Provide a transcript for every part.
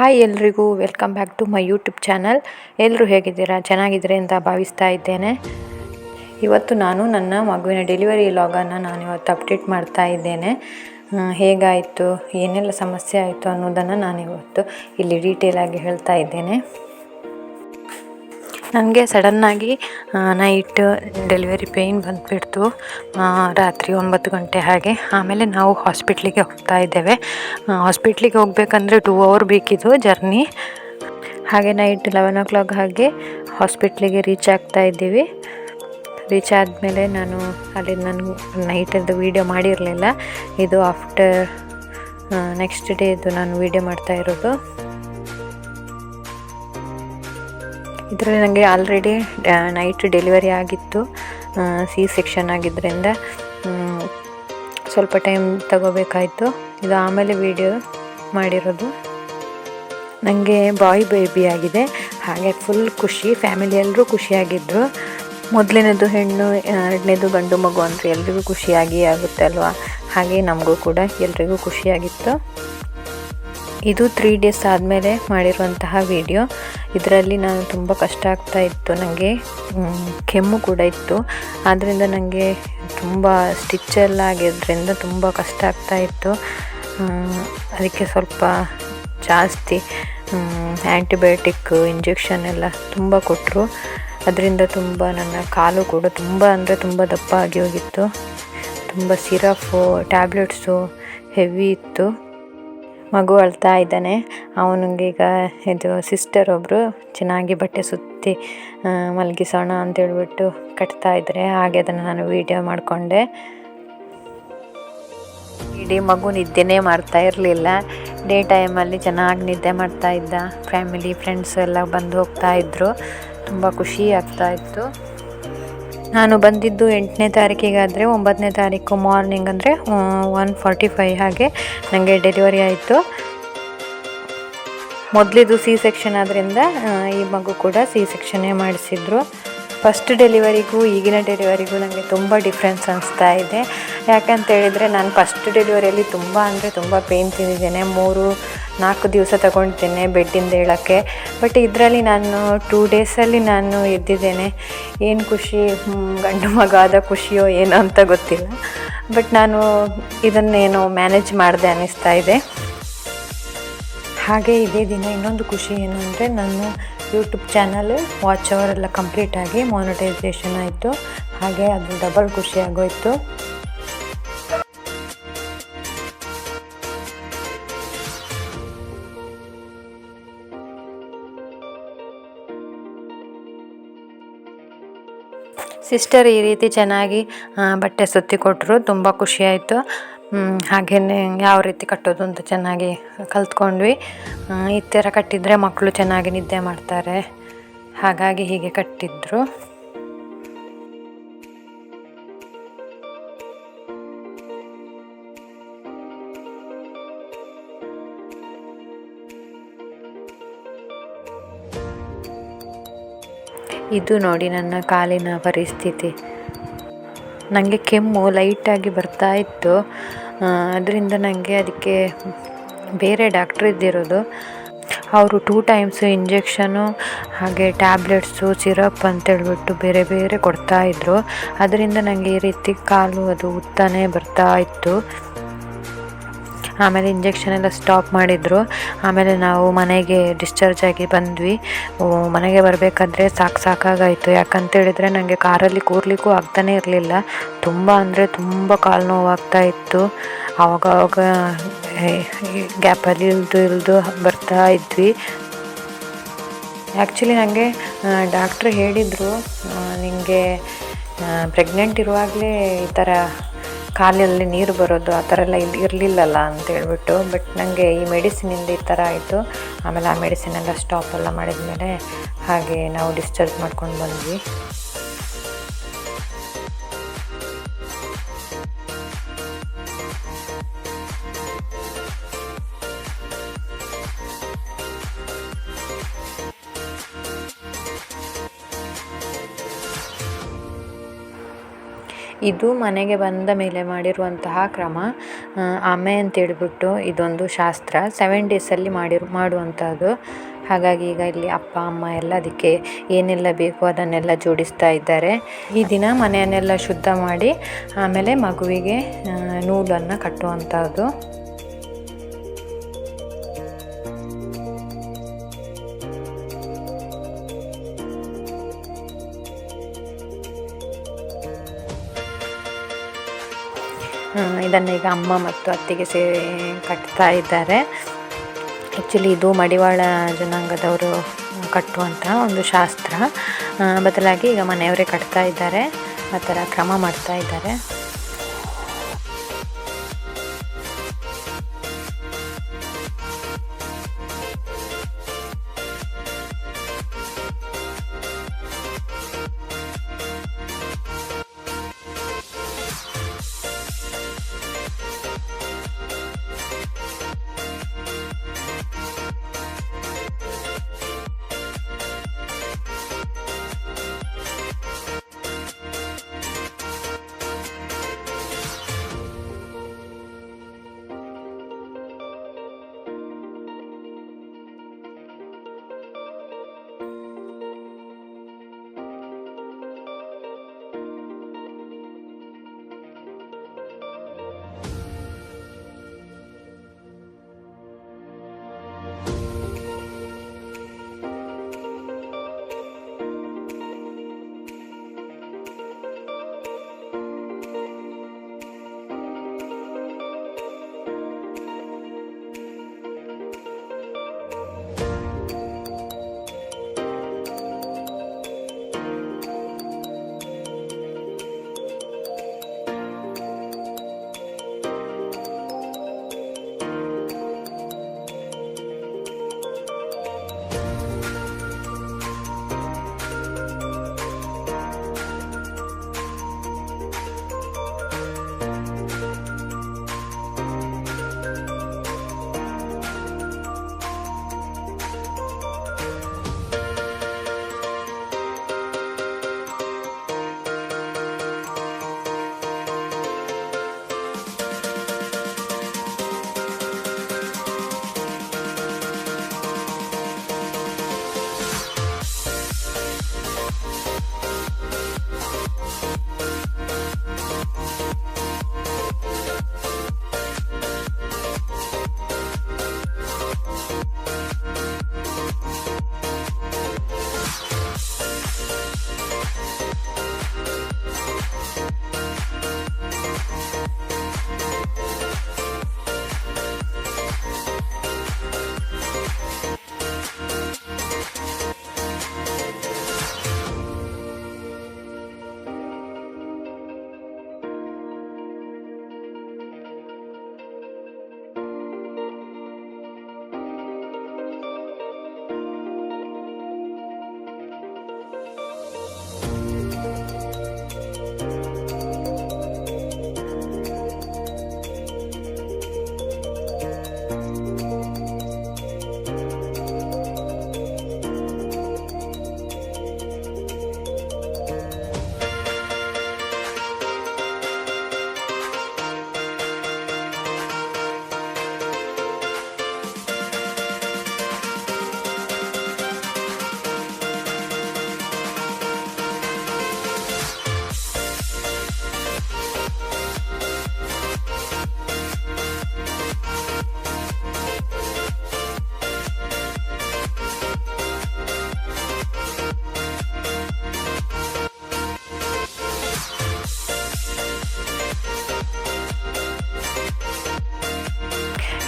Hi ಎಲ್ರಿಗೂ welcome back to my YouTube channel. ಎಲ್ಲರೂ ಹೇಗಿದ್ದೀರಾ? ಚೆನ್ನಾಗಿದ್ದೀರಿ ಅಂತ ಭಾವಿಸ್ತಾ ಇದ್ದೇನೆ. ಇವತ್ತು ನಾನು ನನ್ನ ಮಗುವಿನ ಡೆಲಿವರಿ ವ್ಲಾಗನ್ನು ನಾನು ಇವತ್ತು ಅಪ್ಡೇಟ್ ಮಾಡ್ತಾ ಇದ್ದೇನೆ. ಹೇಗಾಯಿತು, ಏನೆಲ್ಲ ಸಮಸ್ಯೆ ಆಯಿತು ಅನ್ನೋದನ್ನು ನಾನು ಇವತ್ತು ಇಲ್ಲಿ ಡೀಟೇಲಾಗಿ ಹೇಳ್ತಾ ಇದ್ದೇನೆ. ನನಗೆ ಸಡನ್ನಾಗಿ ನೈಟ್ ಡೆಲಿವರಿ ಪೇಯ್ನ್ ಬಂದುಬಿಡ್ತು, ರಾತ್ರಿ 9 ಗಂಟೆ ಹಾಗೆ. ಆಮೇಲೆ ನಾವು ಹಾಸ್ಪಿಟ್ಲಿಗೆ ಹೋಗ್ತಾ ಇದ್ದೇವೆ. ಹಾಸ್ಪಿಟ್ಲಿಗೆ ಹೋಗಬೇಕಂದ್ರೆ 2 ಅವರ್ ಬೇಕಿತ್ತು ಜರ್ನಿ. ಹಾಗೆ ನೈಟ್ 11 o'clock ಹಾಗೆ ಹಾಸ್ಪಿಟ್ಲಿಗೆ ರೀಚ್ ಆಗ್ತಾ ಇದ್ದೀವಿ. ರೀಚ್ ಆದಮೇಲೆ ನಾನು ನಾನು ನೈಟದ್ದು ವೀಡಿಯೋ ಮಾಡಿರಲಿಲ್ಲ. ಇದು ಆಫ್ಟರ್ ನೆಕ್ಸ್ಟ್ ಡೇ ಇದು ನಾನು ವೀಡಿಯೋ ಮಾಡ್ತಾ ಇರೋದು. ಇದರಲ್ಲಿ ನನಗೆ ಆಲ್ರೆಡಿ ನೈಟ್ ಡೆಲಿವರಿ ಆಗಿತ್ತು. ಸಿ ಸೆಕ್ಷನ್ ಆಗಿದ್ದರಿಂದ ಸ್ವಲ್ಪ ಟೈಮ್ ತಗೋಬೇಕಾಯಿತು. ಇದು ಆಮೇಲೆ ವಿಡಿಯೋ ಮಾಡಿರೋದು. ನನಗೆ ಬಾಯ್ ಬೇಬಿ ಆಗಿದೆ, ಹಾಗೆ ಫುಲ್ ಖುಷಿ. ಫ್ಯಾಮಿಲಿ ಎಲ್ಲರೂ ಖುಷಿಯಾಗಿದ್ದರು. ಮೊದಲನೇದು ಹೆಣ್ಣು, ಎರಡನೇದು ಗಂಡು ಮಗು ಅಂದರೆ ಎಲ್ರಿಗೂ ಖುಷಿಯಾಗಿ ಆಗುತ್ತೆ ಅಲ್ವಾ. ಹಾಗೆ ನಮಗೂ ಕೂಡ ಎಲ್ರಿಗೂ ಖುಷಿಯಾಗಿತ್ತು. ಇದು 3 days ಆದಮೇಲೆ ಮಾಡಿರುವಂತಹ ವಿಡಿಯೋ. ಇದರಲ್ಲಿ ನಾನು ತುಂಬ ಕಷ್ಟ ಆಗ್ತಾ ಇತ್ತು. ನನಗೆ ಕೆಮ್ಮು ಕೂಡ ಇತ್ತು. ಆದ್ದರಿಂದ ನನಗೆ ತುಂಬ ಸ್ಟಿಚ್ಚೆಲ್ಲ ಆಗಿದ್ದರಿಂದ ತುಂಬ ಕಷ್ಟ ಆಗ್ತಾ ಇತ್ತು. ಅದಕ್ಕೆ ಸ್ವಲ್ಪ ಜಾಸ್ತಿ ಆ್ಯಂಟಿಬಯೋಟಿಕ್ ಇಂಜೆಕ್ಷನ್ ಎಲ್ಲ ತುಂಬ ಕೊಟ್ಟರು. ಅದರಿಂದ ತುಂಬ ನನ್ನ ಕಾಲು ಕೂಡ ತುಂಬ ದಪ್ಪ ಆಗಿ ಹೋಗಿತ್ತು. ತುಂಬ ಸಿರಫು, ಟ್ಯಾಬ್ಲೆಟ್ಸು ಹೆವಿ ಇತ್ತು. ಮಗು ಅಳ್ತಾ ಇದ್ದಾನೆ. ಅವನಿಗೆ ಈಗ ಇದು ಸಿಸ್ಟರ್ ಒಬ್ಬರು ಚೆನ್ನಾಗಿ ಬಟ್ಟೆ ಸುತ್ತಿ ಮಲಗಿಸೋಣ ಅಂತೇಳ್ಬಿಟ್ಟು ಕಟ್ತಾ ಇದ್ದಾರೆ. ಹಾಗೆ ಅದನ್ನು ನಾನು ವೀಡಿಯೋ ಮಾಡಿಕೊಂಡೆ. ಇಡೀ ಮಗು ನಿದ್ದೆನೇ ಮಾಡ್ತಾ ಇರಲಿಲ್ಲ. ಡೇ ಟೈಮಲ್ಲಿ ಚೆನ್ನಾಗಿ ನಿದ್ದೆ ಮಾಡ್ತಾ ಇದ್ದ. ಫ್ಯಾಮಿಲಿ ಫ್ರೆಂಡ್ಸ್ ಎಲ್ಲ ಬಂದು ಹೋಗ್ತಾ ಇದ್ದರು. ತುಂಬ ಖುಷಿ ಆಗ್ತಾ ಇತ್ತು. ನಾನು ಬಂದಿದ್ದು 8ನೇ ತಾರೀಕಿಗಾದರೆ 9ನೇ ತಾರೀಕು ಮಾರ್ನಿಂಗ್ ಅಂದರೆ 1:45 ಹಾಗೆ ನನಗೆ ಡೆಲಿವರಿ ಆಯಿತು. ಮೊದಲಿದು ಸಿ ಸೆಕ್ಷನ್ ಆದ್ದರಿಂದ ಈ ಮಗು ಕೂಡ ಸಿ ಸೆಕ್ಷನ್ನೇ ಮಾಡಿಸಿದ್ರು. ಫಸ್ಟ್ ಡೆಲಿವರಿಗೂ ಈಗಿನ ಡೆಲಿವರಿಗೂ ನನಗೆ ತುಂಬ ಡಿಫ್ರೆನ್ಸ್ ಅನಿಸ್ತಾ ಇದೆ. ಯಾಕಂತೇಳಿದರೆ ನಾನು ಫಸ್ಟ್ ಡೆಲಿವರಿಯಲ್ಲಿ ತುಂಬ ಪೇಯ್ನ್ ತಿಂದಿದ್ದೇನೆ. 3-4 ದಿವಸ ತಗೊಳ್ತೇನೆ ಬೆಡ್ಡಿಂದ ಹೇಳೋಕ್ಕೆ. ಬಟ್ ಇದರಲ್ಲಿ ನಾನು 2 days ನಾನು ಎದ್ದಿದ್ದೇನೆ. ಏನು ಖುಷಿ, ಗಂಡು ಮಗ ಆದ ಖುಷಿಯೋ ಏನೋ ಅಂತ ಗೊತ್ತಿಲ್ಲ. ಬಟ್ ನಾನು ಇದನ್ನೇನೋ ಮ್ಯಾನೇಜ್ ಮಾಡಿದೆ ಅನ್ನಿಸ್ತಾ ಇದೆ. ಹಾಗೆ ಇದೇ ದಿನ ಇನ್ನೊಂದು ಖುಷಿ ಏನು ಅಂದರೆ ನನ್ನ ಯೂಟ್ಯೂಬ್ ಚಾನಲ್ ವಾಚ್ ಅವರ್ ಎಲ್ಲ ಕಂಪ್ಲೀಟಾಗಿ ಮಾನಿಟೈಸೇಷನ್ ಆಯಿತು. ಹಾಗೆ ಅದು ಡಬಲ್ ಖುಷಿ ಆಗೋಯಿತು. ಸಿಸ್ಟರ್ ಈ ರೀತಿ ಚೆನ್ನಾಗಿ ಬಟ್ಟೆ ಸುತ್ತಿ ಕೊಟ್ಟರು. ತುಂಬ ಖುಷಿಯಾಯಿತು. ಹಾಗೆಯೇ ಯಾವ ರೀತಿ ಕಟ್ಟೋದು ಅಂತ ಚೆನ್ನಾಗಿ ಕಲ್ತ್ಕೊಂಡ್ವಿ. ಈ ಥರ ಕಟ್ಟಿದರೆ ಮಕ್ಕಳು ಚೆನ್ನಾಗಿ ನಿದ್ದೆ ಮಾಡ್ತಾರೆ. ಹಾಗಾಗಿ ಹೀಗೆ ಕಟ್ಟಿದ್ರು. ಇದು ನೋಡಿ ನನ್ನ ಕಾಲಿನ ಪರಿಸ್ಥಿತಿ. ನನಗೆ ಕೆಮ್ಮು ಲೈಟಾಗಿ ಬರ್ತಾ ಇತ್ತು. ಅದರಿಂದ ನನಗೆ ಅದಕ್ಕೆ ಬೇರೆ ಡಾಕ್ಟ್ರ್ ಇದ್ದಿರೋದು. ಅವರು 2 times ಇಂಜೆಕ್ಷನು ಹಾಗೆ ಟ್ಯಾಬ್ಲೆಟ್ಸು, ಸಿರಪ್ ಅಂತೇಳ್ಬಿಟ್ಟು ಬೇರೆ ಬೇರೆ ಕೊಡ್ತಾಯಿದ್ರು. ಅದರಿಂದ ನನಗೆ ಈ ರೀತಿ ಕಾಲು ಅದು ಉತ್ತಾನೆ ಬರ್ತಾ ಇತ್ತು. ಆಮೇಲೆ ಇಂಜೆಕ್ಷನ್ ಎಲ್ಲ ಸ್ಟಾಪ್ ಮಾಡಿದರು. ಆಮೇಲೆ ನಾವು ಮನೆಗೆ ಡಿಸ್ಚಾರ್ಜ್ ಆಗಿ ಬಂದ್ವಿ. ಮನೆಗೆ ಬರಬೇಕಾದ್ರೆ ಸಾಕಾಗಾಯಿತು. ಯಾಕಂತೇಳಿದರೆ ನನಗೆ ಕಾರಲ್ಲಿ ಕೂರ್ಲಿಕ್ಕೂ ಆಗ್ತಾನೇ ಇರಲಿಲ್ಲ. ತುಂಬ ಕಾಲು ನೋವಾಗ್ತಾ ಇತ್ತು. ಆವಾಗ ಗ್ಯಾಪಲ್ಲಿ ಇಳಿದು ಬರ್ತಾ ಇದ್ವಿ. ಆ್ಯಕ್ಚುಲಿ ನನಗೆ ಡಾಕ್ಟ್ರು ಹೇಳಿದರು, ನಿನಗೆ ಪ್ರೆಗ್ನೆಂಟ್ ಇರುವಾಗಲೇ ಈ ಥರ ಕಾಲಲ್ಲಿ ನೀರು ಬರೋದು ಆ ಥರ ಎಲ್ಲ ಇರಲಿಲ್ಲಲ್ಲ ಅಂತ ಹೇಳ್ಬಿಟ್ಟು. ಬಟ್ ನನಗೆ ಈ ಮೆಡಿಸಿನಿಂದ ಈ ಥರ ಆಯಿತು. ಆಮೇಲೆ ಆ ಮೆಡಿಸಿನೆಲ್ಲ ಸ್ಟಾಪ್ ಎಲ್ಲ ಮಾಡಿದ್ಮೇಲೆ ಹಾಗೆ ನಾವು ಡಿಸ್ಚಾರ್ಜ್ ಮಾಡ್ಕೊಂಡು ಬಂದ್ವಿ. ಇದು ಮನೆಗೆ ಬಂದ ಮೇಲೆ ಮಾಡಿರುವಂತಹ ಕ್ರಮ. ಆಮೆ ಅಂತೇಳ್ಬಿಟ್ಟು ಇದೊಂದು ಶಾಸ್ತ್ರ 7 ಡೇಸಲ್ಲಿ ಮಾಡುವಂಥದ್ದು. ಹಾಗಾಗಿ ಈಗ ಇಲ್ಲಿ ಅಪ್ಪ ಅಮ್ಮ ಎಲ್ಲ ಅದಕ್ಕೆ ಏನೆಲ್ಲ ಬೇಕು ಅದನ್ನೆಲ್ಲ ಜೋಡಿಸ್ತಾ ಇದ್ದಾರೆ. ಈ ದಿನ ಮನೆಯನ್ನೆಲ್ಲ ಶುದ್ಧ ಮಾಡಿ ಆಮೇಲೆ ಮಗುವಿಗೆ ನೂಲನ್ನು ಕಟ್ಟುವಂಥದ್ದು. ಇದನ್ನು ಈಗ ಅಮ್ಮ ಮತ್ತು ಅತ್ತಿಗೆ ಸೇರಿ ಕಟ್ತಾ ಇದ್ದಾರೆ. ಆ್ಯಕ್ಚುಲಿ ಇದು ಮಡಿವಾಳ ಜನಾಂಗದವರು ಕಟ್ಟುವಂತಹ ಒಂದು ಶಾಸ್ತ್ರ. ಬದಲಾಗಿ ಈಗ ಮನೆಯವರೇ ಕಟ್ತಾ ಇದ್ದಾರೆ, ಆ ಥರ ಕ್ರಮ ಮಾಡ್ತಾ ಇದ್ದಾರೆ.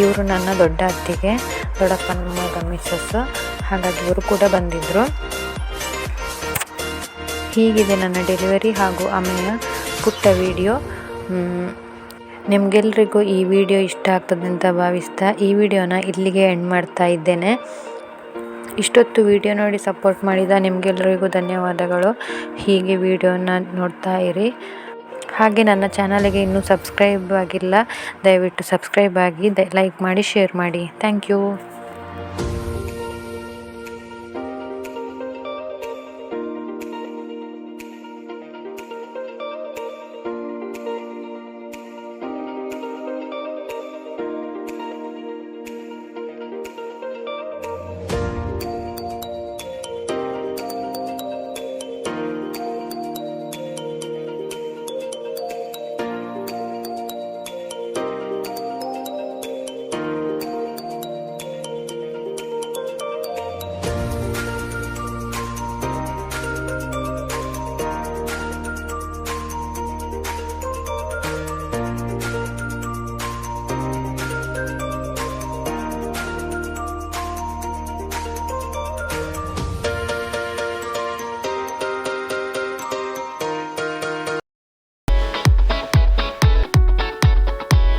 ಇವರು ನನ್ನ ದೊಡ್ಡ ಅತ್ತಿಗೆ, ದೊಡ್ಡಪ್ಪನ ಮಗ ಮಿಸ್ಸಸ್. ಹಾಗಾಗಿ ಇವರು ಕೂಡ ಬಂದಿದ್ದರು. ಹೀಗಿದೆ ನನ್ನ ಡೆಲಿವರಿ ಹಾಗೂ ಆಮೆಯ ಪುಟ್ಟ ವಿಡಿಯೋ. ನಿಮಗೆಲ್ರಿಗೂ ಈ ವಿಡಿಯೋ ಇಷ್ಟ ಆಗ್ತದೆ ಅಂತ ಭಾವಿಸ್ತಾ ಈ ವಿಡಿಯೋನ ಇಲ್ಲಿಗೆ ಎಂಡ್ ಮಾಡ್ತಾ ಇದ್ದೇನೆ. ಇಷ್ಟೊತ್ತು ವಿಡಿಯೋ ನೋಡಿ ಸಪೋರ್ಟ್ ಮಾಡಿದ ನಿಮಗೆಲ್ಲರಿಗೂ ಧನ್ಯವಾದಗಳು. ಹೀಗೆ ವಿಡಿಯೋನ ನೋಡ್ತಾ ಇರಿ. ಹಾಗೆ ನನ್ನ ಚಾನಲ್ಗೆ ಇನ್ನೂ ಸಬ್ಸ್ಕ್ರೈಬ್ ಆಗಿಲ್ಲ, ದಯವಿಟ್ಟು ಸಬ್ಸ್ಕ್ರೈಬ್ ಆಗಿ ಲೈಕ್ ಮಾಡಿ ಶೇರ್ ಮಾಡಿ. Thank you.